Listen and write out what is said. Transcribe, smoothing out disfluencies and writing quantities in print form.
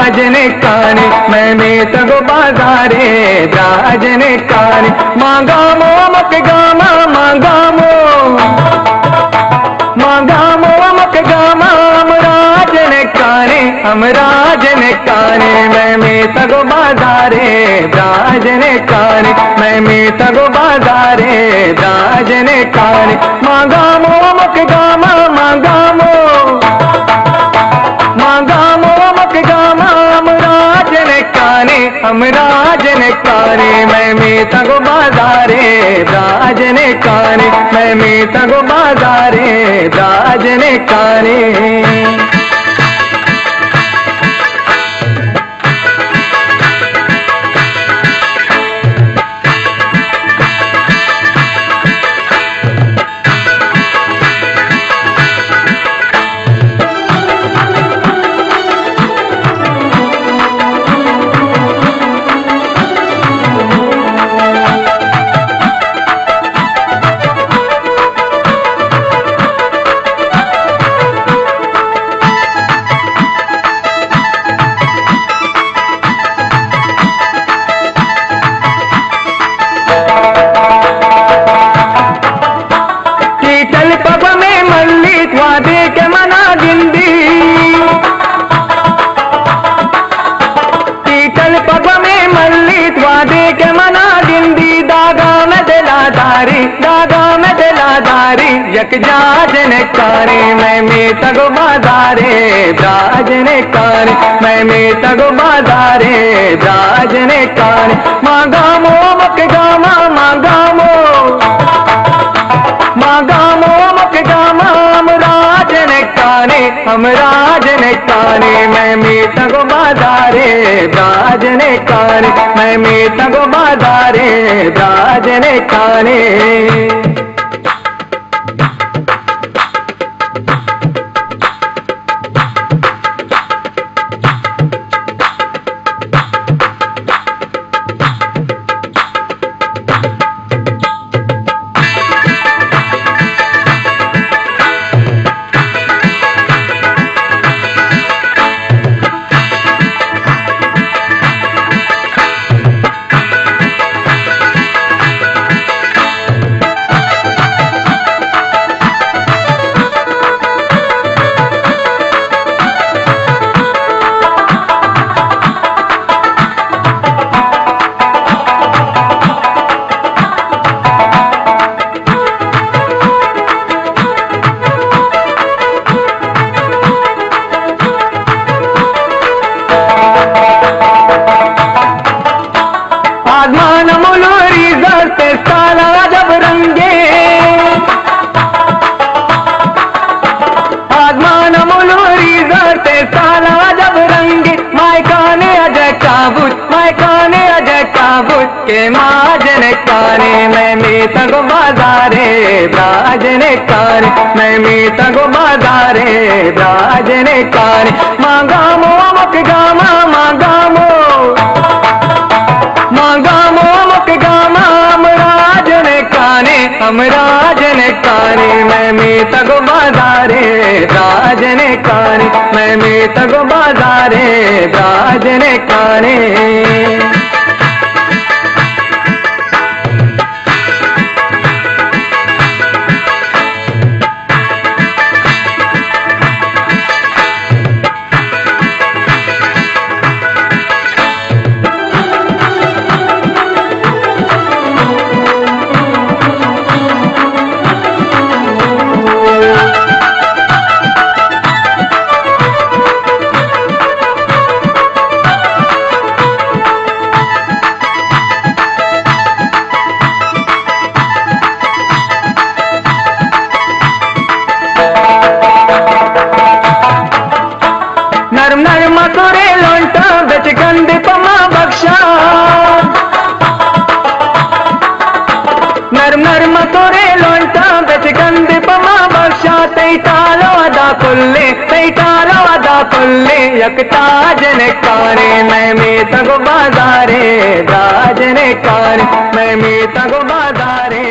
ब्राजने काने मैं में तगो बाजारे ब्राजने काने मांगामो मक गामा मांगामो मांगामो मक गामा हम राजने काने मैं में तगो बाजारे ब्राजने काने मैं में तगो बाजारे ब्राजने काने मांगामो मक गामा मांगामो मांगामो मक गामा हम राजने काने मैं में तगो बाजारे ब्राजने काने मैं में तगो बाजारे ब्राजने काने यक जाजने काने मैं में तगो बाजारे ब्राजने काने मैं में तगो बाजारे ब्राजने काने मांगामो मक गामा मांगामो मांगामो मक गामा हम राजने काने मैं में तगो बाजारे ब्राजने काने मैं में तगो बाजारे ब्राजने काने के माजने काने मैं में तगो बाजारे ब्राजने काने मैं में तगो बाजारे ब्राजने काने मांगामो मक गामा मांगामो मांगामो मक गामा हम राजने काने मैं में तगो बाजारे ब्राजने काने मैं में तगो बाजारे ब्राजने काने मथुरे लोंटा बिच गंद पमा बख्शा नरम नरम मथुरे लोंटा बिच गंद पमा बख्शा तई तालो अदा कुल्ले यक ताजने काने मैं में तगो बाजारे ब्राजने काने मैं में तगो बाजारे